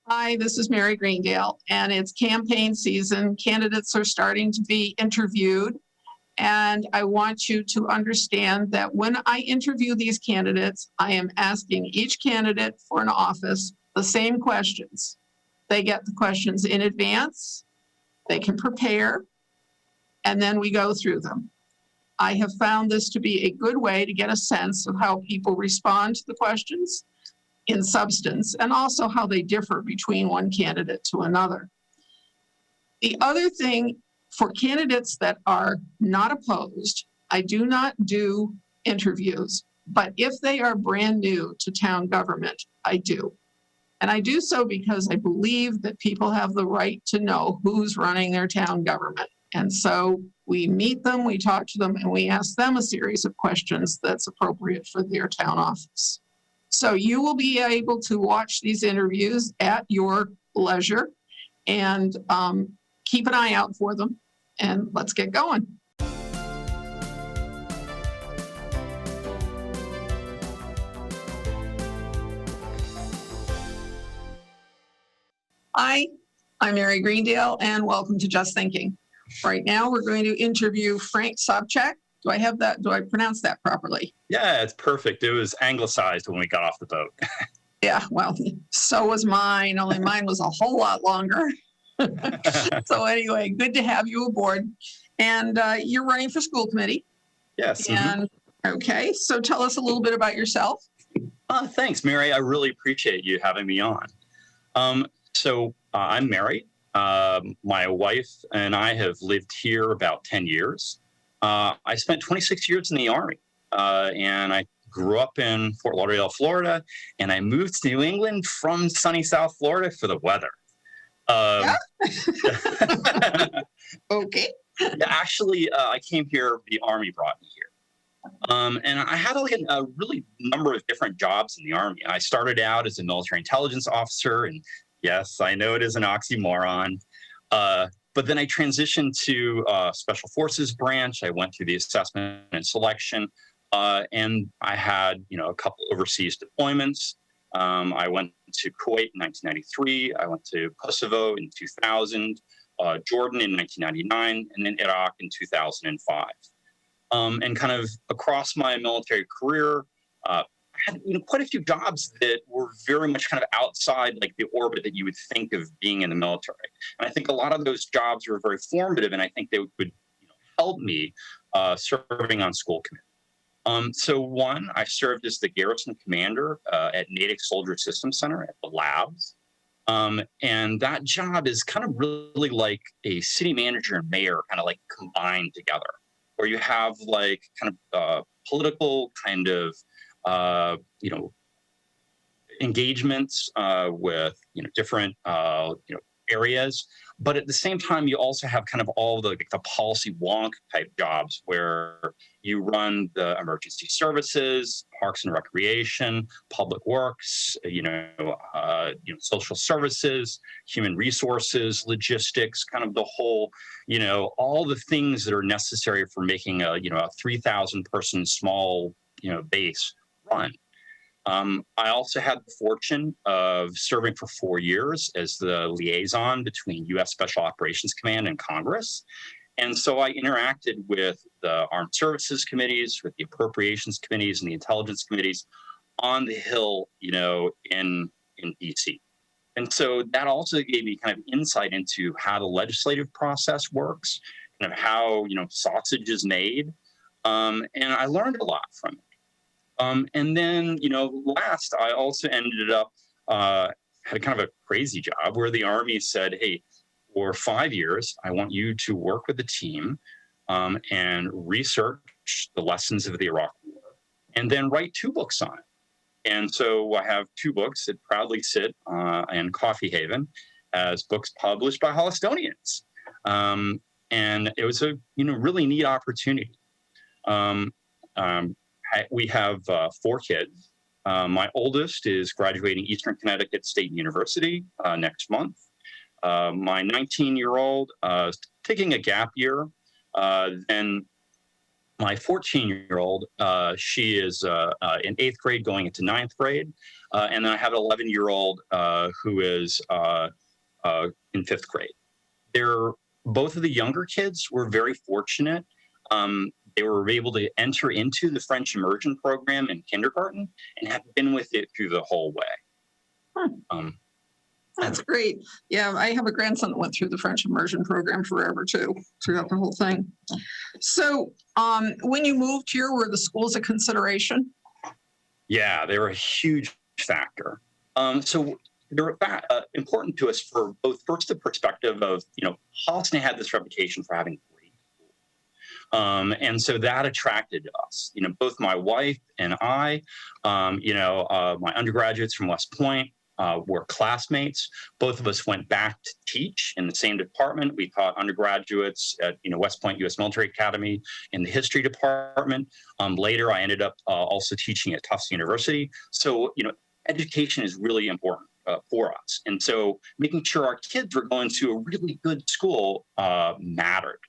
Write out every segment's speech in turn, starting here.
Hi, this is Mary Greendale, and it's campaign season. Candidates are starting to be interviewed, and I want you to understand that when I interview these candidates, I am asking each candidate for an office the same questions. They get the questions in advance, they can prepare, and then we go through them. I have found this to be a good way to get a sense of how people respond to the questions in substance, and also how they differ between one candidate to another. The other thing, for candidates that are not opposed, I do not do interviews, but if they are brand new to town government, I do. And I do so because I believe that people have the right to know who's running their town government. And so we meet them, we talk to them, and we ask them a series of questions that's appropriate for their town office. So you will be able to watch these interviews at your leisure, and keep an eye out for them, and let's get going. Hi, I'm Mary Greendale, and welcome to Just Thinking. Right now, we're going to interview Frank Sobchak. Do I pronounce that properly? Yeah, it's perfect. It was anglicized when we got off the boat. Yeah, well, so was mine, only mine was a whole lot longer. So anyway, good to have you aboard. And you're running for school committee. Yes. And okay, so tell us a little bit about yourself. Thanks, Mary. I really appreciate you having me on. I'm married. My wife and I have lived here about 10 years. I spent 26 years in the Army, and I grew up in Fort Lauderdale, Florida, and I moved to New England from sunny South Florida for the weather. Okay. Actually, I came here, the Army brought me here. And I had a really number of different jobs in the Army. I started out as a military intelligence officer, and yes, I know it is an oxymoron. But then I transitioned to Special Forces branch. I went through the assessment and selection, and I had a couple overseas deployments. I went to Kuwait in 1993. I went to Kosovo in 2000, Jordan in 1999, and then Iraq in 2005. And kind of across my military career, I had quite a few jobs that were very much kind of outside like the orbit that you would think of being in the military. And I think a lot of those jobs were very formative, and I think they would help me serving on school committee. So one, I served as the garrison commander at Natick Soldier Systems Center at the labs. And that job is kind of really like a city manager and mayor kind of like combined together, where you have like kind of political kind of engagements with different areas, but at the same time you also have kind of all the policy wonk type jobs where you run the emergency services, parks and recreation, public works, social services, human resources, logistics, kind of the whole, all the things that are necessary for making a 3,000 person small base run. I also had the fortune of serving for 4 years as the liaison between U.S. Special Operations Command and Congress. And so I interacted with the Armed Services Committees, with the Appropriations Committees and the Intelligence Committees on the Hill, in D.C. And so that also gave me kind of insight into how the legislative process works, kind of how, sausage is made. And I learned a lot from it. And then, last, I also ended up, had kind of a crazy job where the Army said, hey, for 5 years, I want you to work with the team and research the lessons of the Iraq War and then write 2 books on it. And so I have 2 books that proudly sit in Coffee Haven as books published by Hollistonians. And it was a, really neat opportunity. We have 4 kids. My oldest is graduating Eastern Connecticut State University next month. My 19-year-old is taking a gap year, then my 14-year-old, she is in 8th grade going into 9th grade. And then I have an 11-year-old who is in 5th grade. They're both of the younger kids were very fortunate. They were able to enter into the French immersion program in kindergarten and have been with it through the whole way. Huh. That's great. Yeah, I have a grandson that went through the French immersion program forever too, throughout the whole thing. So when you moved here, were the schools a consideration? Yeah, they were a huge factor. So they're important to us for both, first, the perspective of, Holliston had this reputation for having great schools. And so that attracted us. Both my wife and I, my undergraduates from West Point, were classmates. Both of us went back to teach in the same department. We taught undergraduates at West Point U.S. Military Academy in the history department. Later, I ended up also teaching at Tufts University. So education is really important for us, and so making sure our kids were going to a really good school mattered.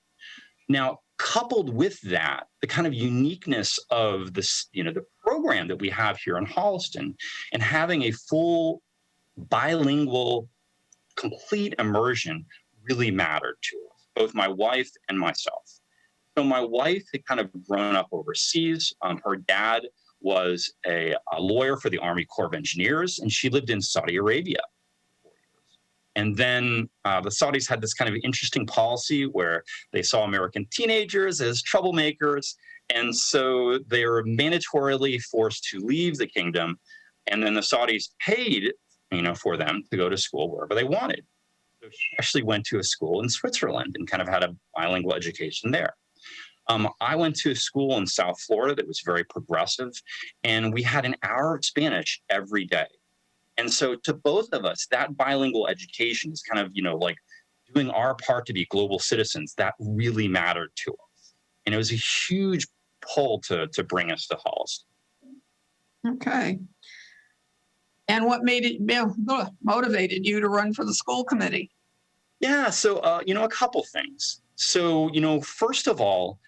Now, coupled with that, the kind of uniqueness of this, the program that we have here in Holliston, and having a full bilingual, complete immersion really mattered to us, both my wife and myself. So my wife had kind of grown up overseas. Her dad was a lawyer for the Army Corps of Engineers, and she lived in Saudi Arabia. And then the Saudis had this kind of interesting policy where they saw American teenagers as troublemakers, and so they were mandatorily forced to leave the kingdom. And then the Saudis paid for them to go to school wherever they wanted. So she actually went to a school in Switzerland and kind of had a bilingual education there. I went to a school in South Florida that was very progressive, and we had an hour of Spanish every day. And so to both of us, that bilingual education is kind of, like doing our part to be global citizens. That really mattered to us. And it was a huge pull to bring us to Holliston. Okay. And what motivated you to run for the school committee? Yeah, so, a couple things. So, first of all,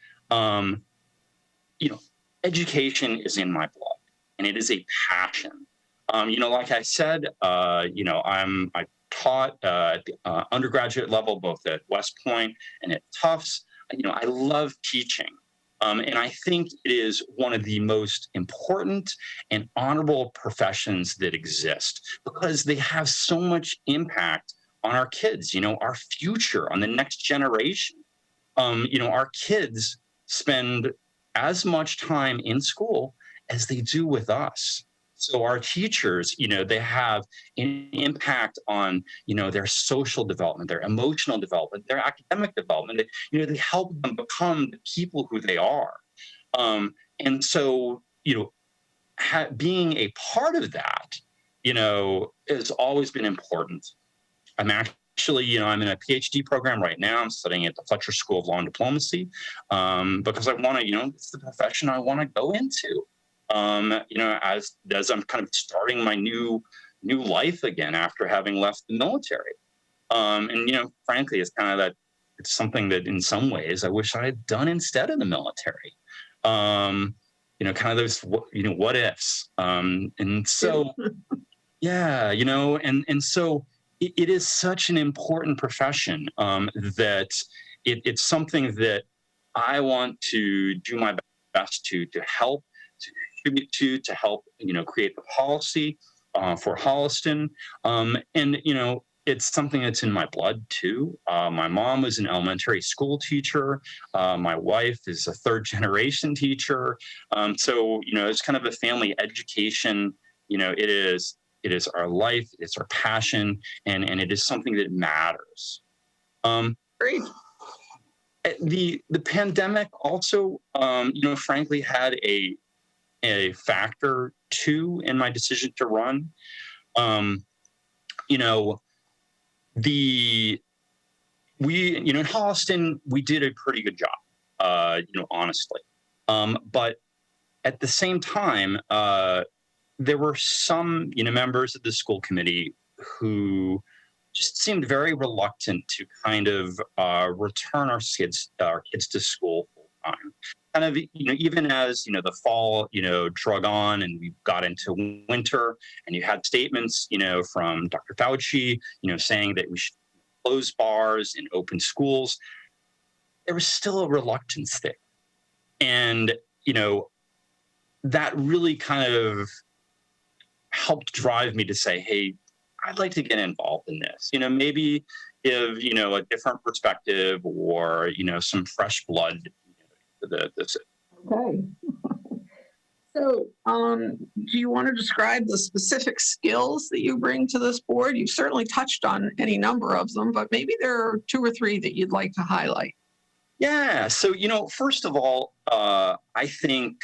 education is in my blood, and it is a passion. Like I said, I taught at the undergraduate level, both at West Point and at Tufts. I love teaching. And I think it is one of the most important and honorable professions that exist because they have so much impact on our kids, our future, on the next generation. Our kids spend as much time in school as they do with us. So our teachers, they have an impact on, their social development, their emotional development, their academic development. They help them become the people who they are. And so, being a part of that, has always been important. I'm actually, I'm in a PhD program right now. I'm studying at the Fletcher School of Law and Diplomacy because I want to, it's the profession I want to go into. As I'm kind of starting my new life again after having left the military. And frankly, it's kind of that it's something that in some ways I wish I had done instead of the military. Kind of those what ifs. And so yeah, and so it is such an important profession that it's something that I want to do my best to help, to contribute to help, create the policy for Holliston. And, it's something that's in my blood too. My mom was an elementary school teacher. My wife is a third generation teacher. So, it's kind of a family education. It is our life, it's our passion, and it is something that matters. Great. The pandemic also, frankly, had a factor too in my decision to run. In Holliston, we did a pretty good job, honestly. But at the same time, there were some, members of the school committee who just seemed very reluctant to kind of return our kids to school full time. kind of, even as, the fall, drug on and we got into winter, and you had statements, from Dr. Fauci, saying that we should close bars and open schools, there was still a reluctance there. And, that really kind of helped drive me to say, hey, I'd like to get involved in this, maybe give, a different perspective or, some fresh blood to the system. Okay. So, do you want to describe the specific skills that you bring to this board? You've certainly touched on any number of them, but maybe there are 2 or 3 that you'd like to highlight. Yeah. So, first of all, I think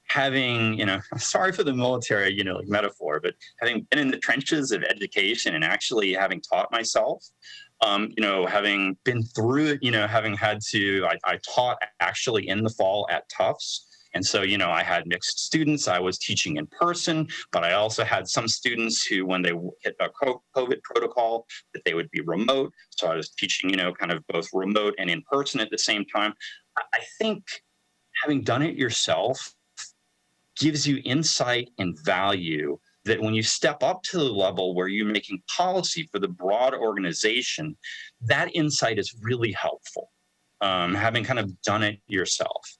having, sorry for the military, metaphor, but having been in the trenches of education and actually having taught myself, having been through it, having had to, I taught actually in the fall at Tufts. And so, I had mixed students. I was teaching in person, but I also had some students who, when they hit a COVID protocol, that they would be remote. So I was teaching, kind of both remote and in person at the same time. I think having done it yourself gives you insight and value that when you step up to the level where you're making policy for the broad organization, that insight is really helpful, having kind of done it yourself.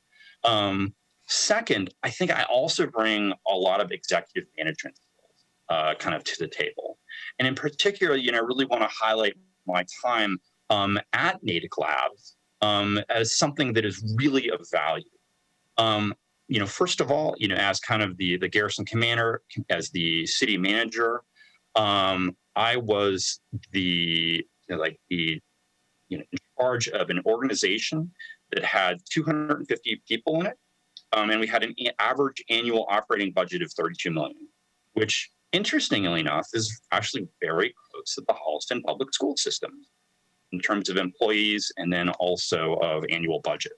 Second, I think I also bring a lot of executive management skills kind of to the table. And in particular, I really want to highlight my time at Natick Labs as something that is really of value. First of all, as kind of the garrison commander, as the city manager, I was in charge of an organization that had 250 people in it. And we had an average annual operating budget of $32 million, which, interestingly enough, is actually very close to the Holliston public school system in terms of employees and then also of annual budget.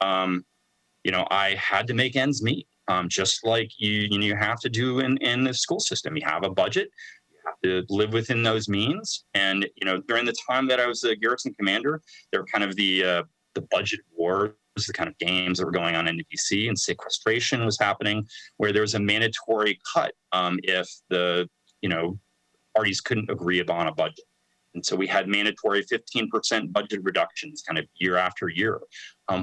I had to make ends meet, just like you have to do in the school system. You have a budget, you have to live within those means. And during the time that I was the garrison commander, there were kind of the budget wars, the kind of games that were going on in DC, and sequestration was happening, where there was a mandatory cut if the parties couldn't agree upon a budget. And so we had mandatory 15% budget reductions kind of year after year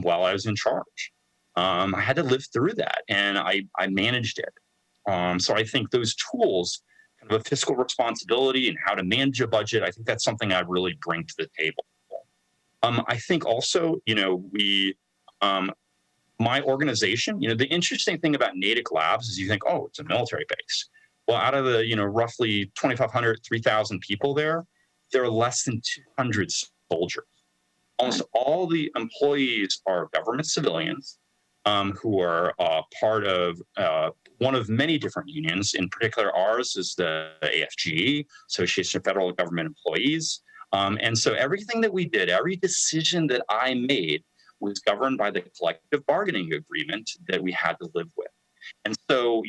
while I was in charge. I had to live through that, and I managed it. So I think those tools, kind of a fiscal responsibility and how to manage a budget, I think that's something I really bring to the table. I think also, my organization, the interesting thing about Natick Labs is you think, oh, it's a military base. Well, out of the, roughly 2,500, 3,000 people there are less than 200 soldiers. Almost all the employees are government civilians who are part of one of many different unions. In particular, ours is the AFGE, Association of Federal Government Employees. And so everything that we did, every decision that I made was governed by the collective bargaining agreement that we had to live with. And so,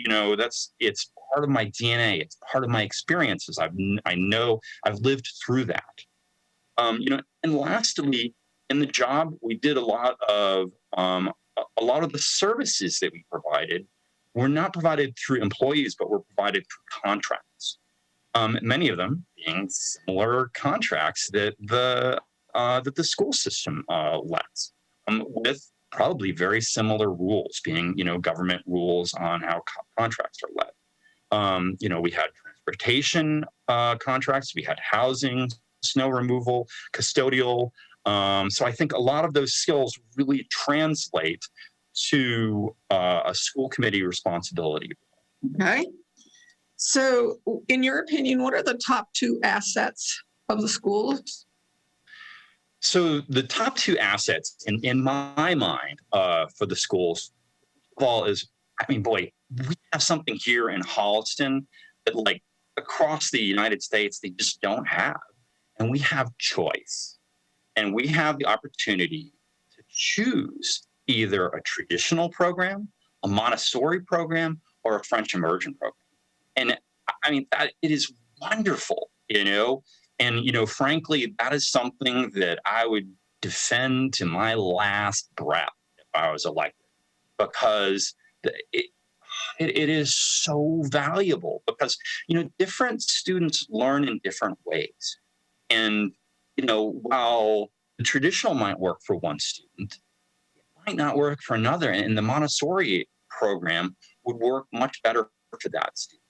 it's part of my DNA. It's part of my experiences. I know I've lived through that. And lastly, in the job, we did a lot of the services that we provided were not provided through employees, but were provided through contracts. Many of them being similar contracts that the school system lets, with probably very similar rules, being government rules on how contracts are led. We had transportation contracts, we had housing, snow removal, custodial. So I think a lot of those skills really translate to a school committee responsibility. Okay. So in your opinion, what are the top 2 assets of the schools? So the top 2 assets in my mind for the schools, of all, is, we have something here in Holliston that, like, across the United States, they just don't have. And we have choice. And we have the opportunity to choose either a traditional program, a Montessori program, or a French immersion program. And that it is wonderful, and, frankly, that is something that I would defend to my last breath if I was elected, because it is so valuable, because, different students learn in different ways. And, while the traditional might work for one student, it might not work for another. And the Montessori program would work much better for that student.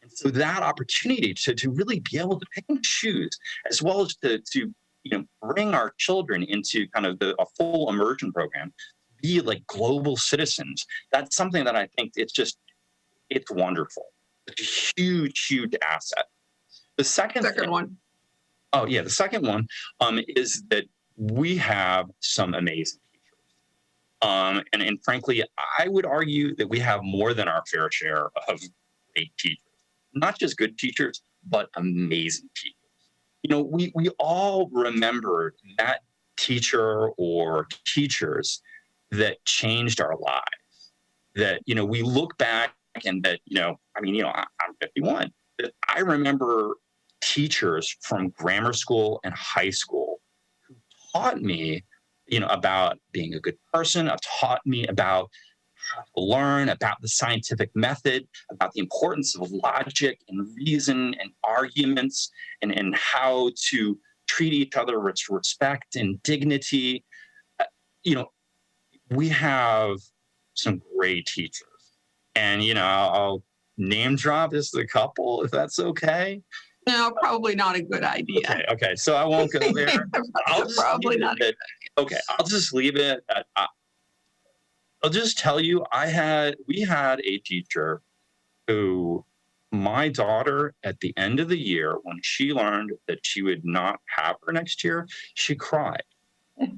And so that opportunity to really be able to pick and choose, as well as to bring our children into kind of a full immersion program, be like global citizens, that's something that I think it's wonderful. It's a huge, huge asset. The second one. Oh, yeah. The second one is that we have some amazing teachers. And frankly, I would argue that we have more than our fair share of great teachers. Not just good teachers, but amazing teachers. We all remember that teacher or teachers that changed our lives. That, we look back and that, I'm 51. That I remember teachers from grammar school and high school who taught me, about being a good person, taught me about how to learn, about the scientific method, about the importance of logic and reason and arguments, and how to treat each other with respect and dignity. We have some great teachers. And, I'll name drop just a couple, if that's okay. No, probably not a good idea. Okay. So I won't go there. Probably not. Okay, I'll just leave it at, I'll just tell you, we had a teacher who, my daughter, at the end of the year, when she learned that she would not have her next year, she cried,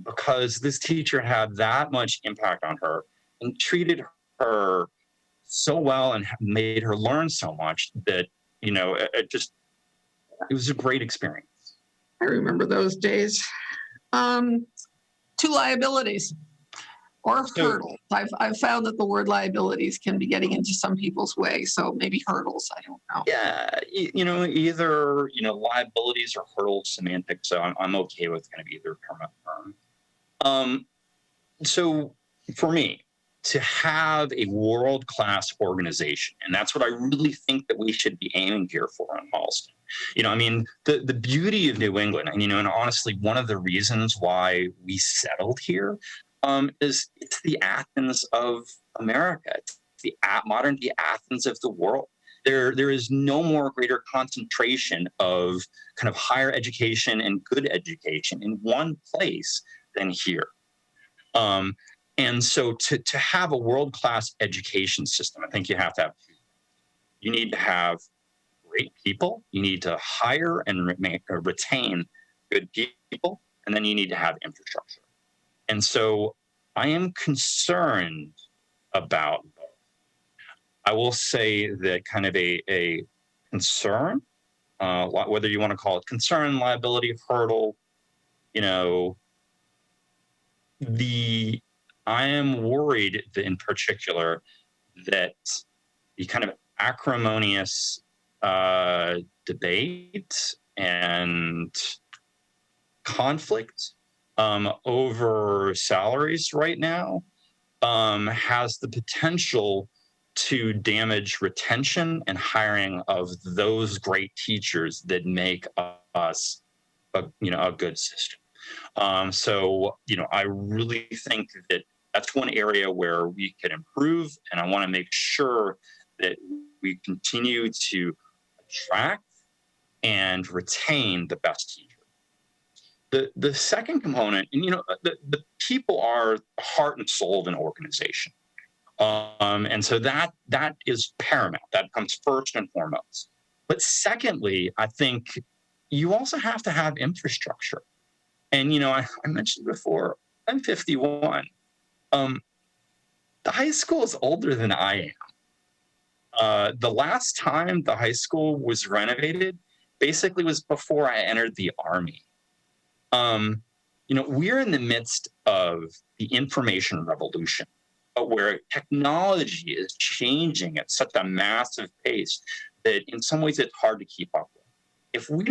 because this teacher had that much impact on her and treated her so well and made her learn so much that, it was a great experience. I remember those days. Two liabilities or hurdles. I've found that the word liabilities can be getting into some people's way. So maybe hurdles. I don't know. Yeah, either liabilities or hurdles, semantics. So I'm okay with kind of either term. So for me, to have a world-class organization, and that's what I really think that we should be aiming here for in Halston. The beauty of New England, and honestly, one of the reasons why we settled here is it's the Athens of America. It's the modern-day Athens of the world. There is no more greater concentration of kind of higher education and good education in one place than here. And so to have a world-class education system, I think you need to have great people, you need to hire and retain good people, and then you need to have infrastructure. And so I am concerned about both. I will say that kind of a concern, whether you want to call it concern, liability, hurdle, I am worried that in particular that the kind of acrimonious debate and conflict over salaries right now has the potential to damage retention and hiring of those great teachers that make us a good system. So I really think that that's one area where we can improve, and I want to make sure that we continue to attract and retain the best teachers. The second component, and the people are the heart and soul of an organization, and so that is paramount. That comes first and foremost. But secondly, I think you also have to have infrastructure. And I mentioned before, I'm 51. The high school is older than I am. The last time the high school was renovated basically was before I entered the Army. We're in the midst of the information revolution, where technology is changing at such a massive pace that in some ways it's hard to keep up with. If we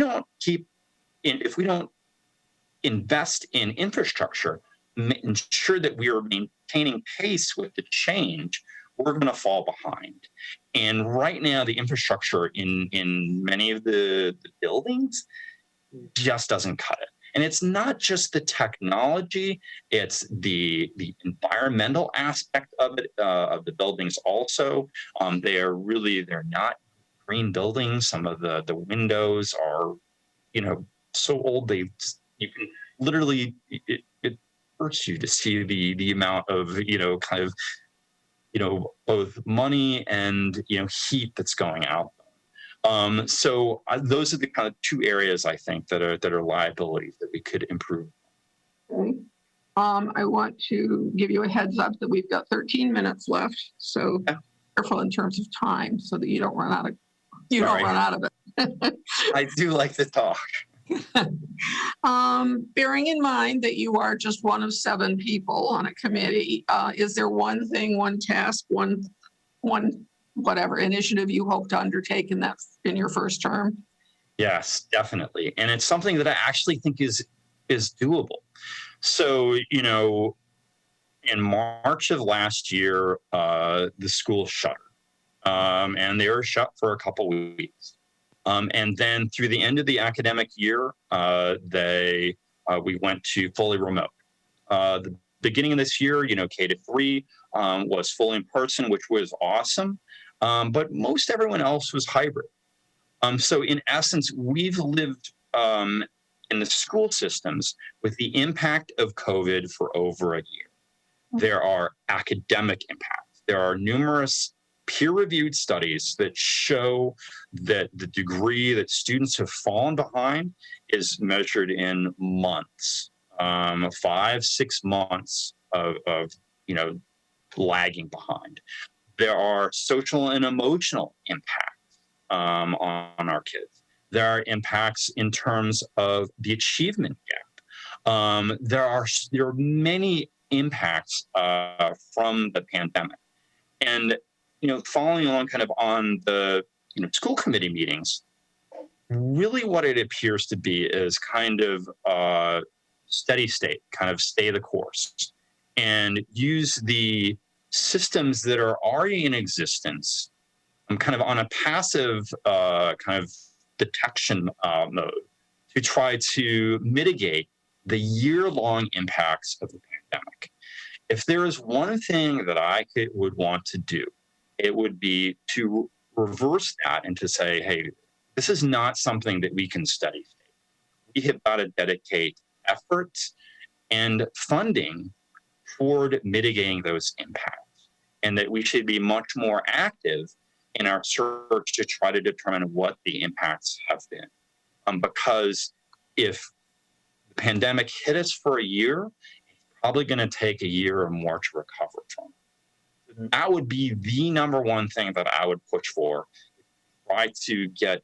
don't invest in infrastructure, ensure that we are maintaining pace with the change, we're going to fall behind. And right now, the infrastructure in many of the buildings just doesn't cut it. And it's not just the technology; it's the environmental aspect of it, of the buildings. Also, they're not green buildings. Some of the windows are, so old you can literally it hurts you to see the amount of kind of both money and heat that's going out. So those are the kind of two areas I think that are liabilities that we could improve. Okay. I want to give you a heads up that we've got 13 minutes left, so careful in terms of time so that you don't run out of it. I do like to talk. Bearing in mind that you are just one of 7 people on a committee, is there one thing, one task, one whatever initiative you hope to undertake in your first term? Yes, definitely. And it's something that I actually think is doable. So, in March of last year, the school shuttered. And they were shut for a couple weeks. And then through the end of the academic year, we went to fully remote. The beginning of this year, K-3 was fully in person, which was awesome. But most everyone else was hybrid. So in essence, we've lived in the school systems with the impact of COVID for over a year. There are academic impacts. There are numerous peer-reviewed studies that show that the degree that students have fallen behind is measured in months, 5-6 months of lagging behind. There are social and emotional impacts on our kids. There are impacts in terms of the achievement gap. There are many impacts from the pandemic. And following along kind of on the school committee meetings, really what it appears to be is kind of steady state, kind of stay the course, and use the systems that are already in existence kind of on a passive kind of detection mode to try to mitigate the year-long impacts of the pandemic. If there is one thing that I would want to do, it would be to reverse that and to say, hey, this is not something that we can steady state. We have got to dedicate effort and funding toward mitigating those impacts, and that we should be much more active in our search to try to determine what the impacts have been. Because if the pandemic hit us for a year, it's probably going to take a year or more to recover from. That would be the number one thing that I would push for. Try to get,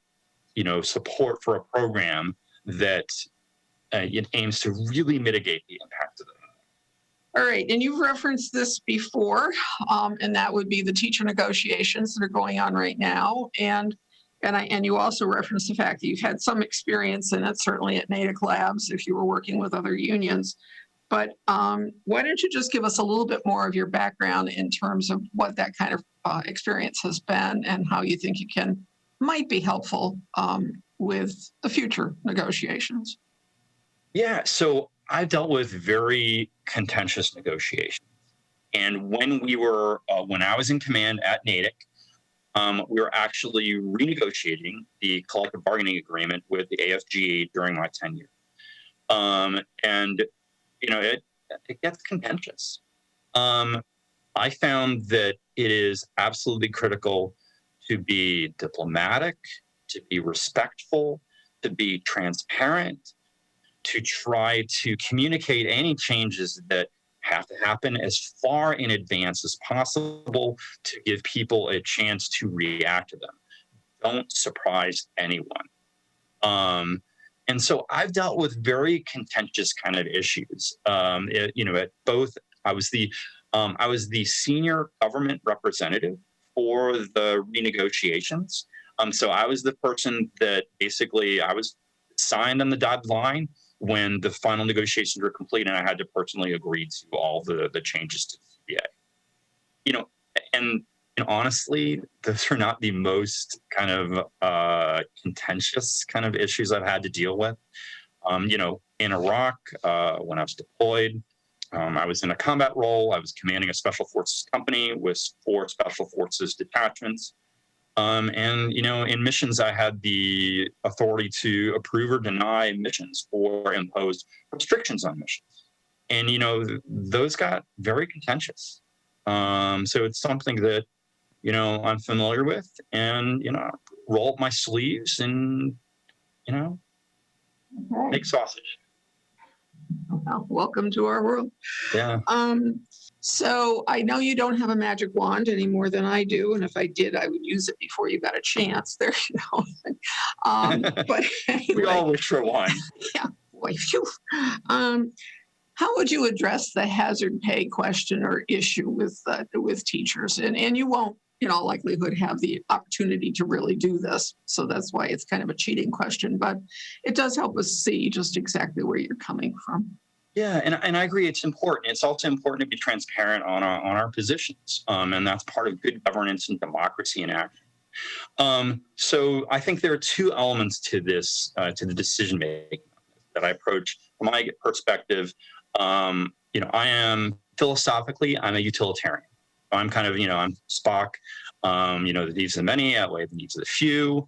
support for a program that it aims to really mitigate the impact of it. All right, and you've referenced this before, and that would be the teacher negotiations that are going on right now. And you also referenced the fact that you've had some experience in it, certainly at Natick Labs, if you were working with other unions. But why don't you just give us a little bit more of your background in terms of what that kind of experience has been and how you think it might be helpful with the future negotiations? Yeah, so I dealt with very contentious negotiations. And when I was in command at Natick, we were actually renegotiating the collective bargaining agreement with the AFGE during my tenure. It gets contentious. I found that it is absolutely critical to be diplomatic, to be respectful, to be transparent, to try to communicate any changes that have to happen as far in advance as possible to give people a chance to react to them. Don't surprise anyone. And so I've dealt with very contentious kind of issues. At both, I was the senior government representative for the renegotiations. So I was the person that basically I was signed on the dotted line when the final negotiations were complete, and I had to personally agree to all the changes to the VA. You know, and honestly, those are not the most kind of contentious kind of issues I've had to deal with. You know, in Iraq, when I was deployed, I was in a combat role. I was commanding a special forces company with 4 special forces detachments. And, you know, in missions, I had the authority to approve or deny missions or impose restrictions on missions. And, you know, those got very contentious. So it's something that, you know, I'm familiar with, and, you know, roll up my sleeves and, you know, Okay. make sausage. Well, welcome to our world. Yeah. So I know you don't have a magic wand any more than I do, and if I did, I would use it before you got a chance. There you go. But anyway, We all wish for one. yeah, boy, phew. How would you address the hazard pay question or issue with teachers? And you won't, in all likelihood, have the opportunity to really do this, so that's why it's kind of a cheating question. But it does help us see just exactly where you're coming from. Yeah, and I agree. It's important. It's also important to be transparent on our positions, and that's part of good governance and democracy in action. So I think there are 2 elements to this, to the decision making that I approach from my perspective. You know, I am philosophically, I'm a utilitarian. I'm kind of, you know, I'm Spock. You know, the needs of the many outweigh the needs of the few.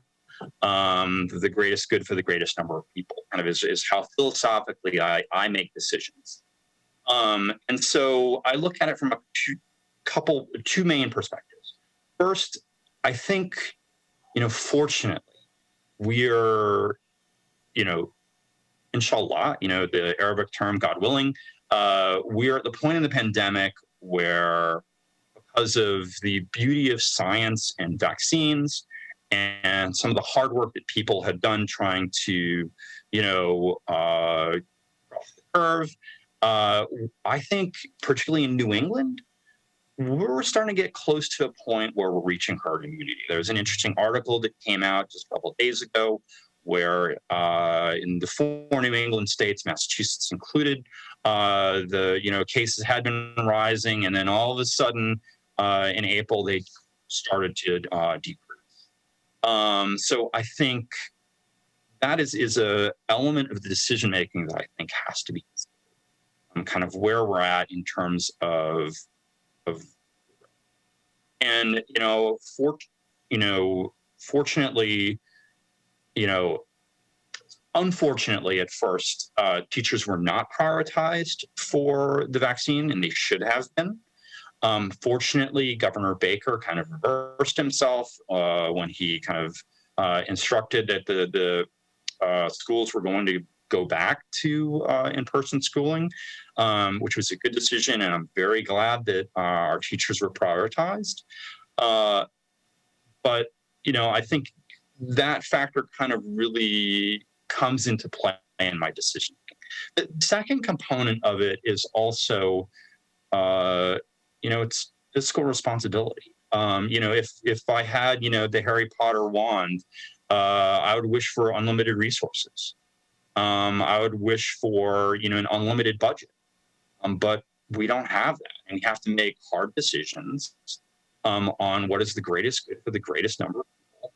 The greatest good for the greatest number of people kind of is how philosophically I make decisions. And so I look at it from two main perspectives. First, I think, you know, fortunately, we are, you know, inshallah, you know, the Arabic term, God willing, we are at the point in the pandemic where, because of the beauty of science and vaccines, and some of the hard work that people had done trying to, you know, cross the curve, I think, particularly in New England, we're starting to get close to a point where we're reaching herd immunity. There was an interesting article that came out just a couple of days ago where in the 4 New England states, Massachusetts included, the, you know, cases had been rising, and then all of a sudden in April they started to decrease. So I think that is a element of the decision making that I think has to be kind of where we're at in terms of and, you know, fortunately, you know, unfortunately at first, teachers were not prioritized for the vaccine, and they should have been. Fortunately, Governor Baker kind of reversed himself when he kind of instructed that the schools were going to go back to in-person schooling, which was a good decision, and I'm very glad that our teachers were prioritized. But, you know, I think that factor kind of really comes into play in my decision. The second component of it is also, you know, it's fiscal responsibility. You know, if I had, you know, the Harry Potter wand, I would wish for unlimited resources. I would wish for, you know, an unlimited budget. But we don't have that, and we have to make hard decisions on what is the greatest good for the greatest number of people.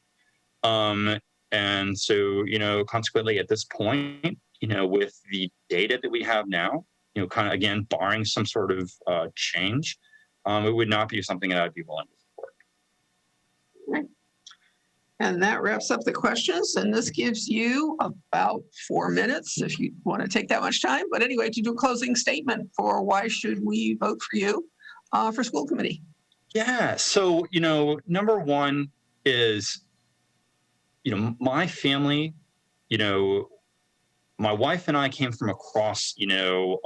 And so, you know, consequently, at this point, you know, with the data that we have now, you know, kind of again, barring some sort of change, it would not be something that I'd be willing to support. Right. And that wraps up the questions. And this gives you about 4 minutes if you want to take that much time. But anyway, to do a closing statement for why should we vote for you for school committee? Yeah. So, you know, number one is, you know, my family, you know, my wife and I came from across, you know,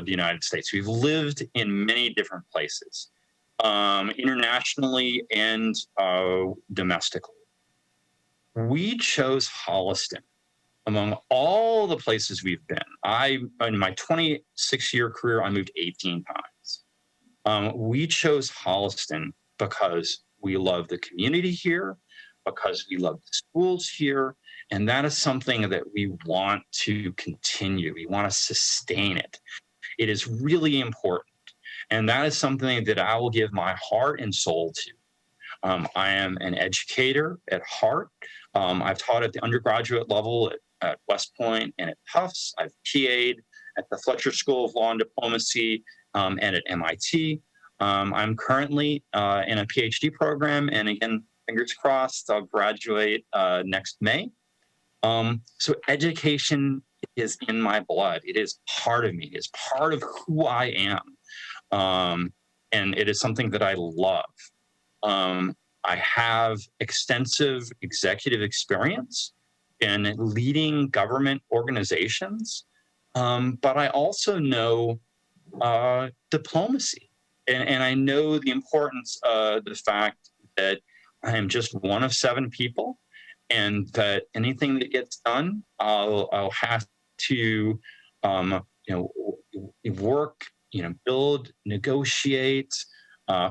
the United States. We've lived in many different places, internationally and domestically. We chose Holliston among all the places we've been. In my 26-year career, I moved 18 times. We chose Holliston because we love the community here, because we love the schools here, and that is something that we want to continue. We want to sustain it. It is really important. And that is something that I will give my heart and soul to. I am an educator at heart. I've taught at the undergraduate level at West Point and at Tufts. I've PA'd at the Fletcher School of Law and Diplomacy and at MIT. I'm currently in a PhD program, and again, fingers crossed, I'll graduate next May. So education is in my blood. It is part of me. It is part of who I am. And it is something that I love. I have extensive executive experience in leading government organizations, but I also know diplomacy. And I know the importance of the fact that I am just one of 7 people, and that anything that gets done, I'll have to, work, build, negotiate,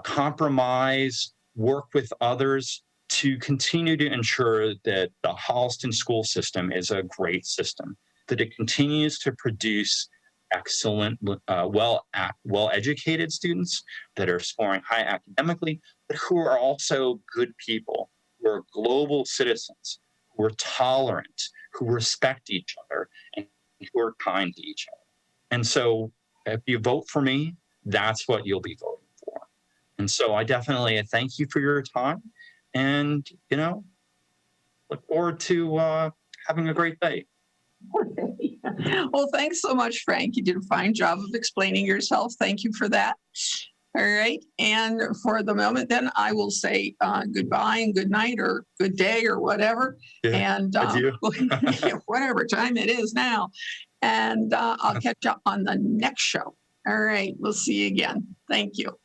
compromise, work with others to continue to ensure that the Holliston school system is a great system, that it continues to produce excellent, well-educated students that are scoring high academically, but who are also good people, who are global citizens, who are tolerant, who respect each other, and who are kind to each other. And so if you vote for me, that's what you'll be voting for. And so I definitely thank you for your time, and, look forward to having a great day. Well, thanks so much, Frank. You did a fine job of explaining yourself. Thank you for that. All right. And for the moment, then I will say goodbye and good night or good day or whatever. Yeah, and whatever time it is now. And I'll catch up on the next show. All right. We'll see you again. Thank you.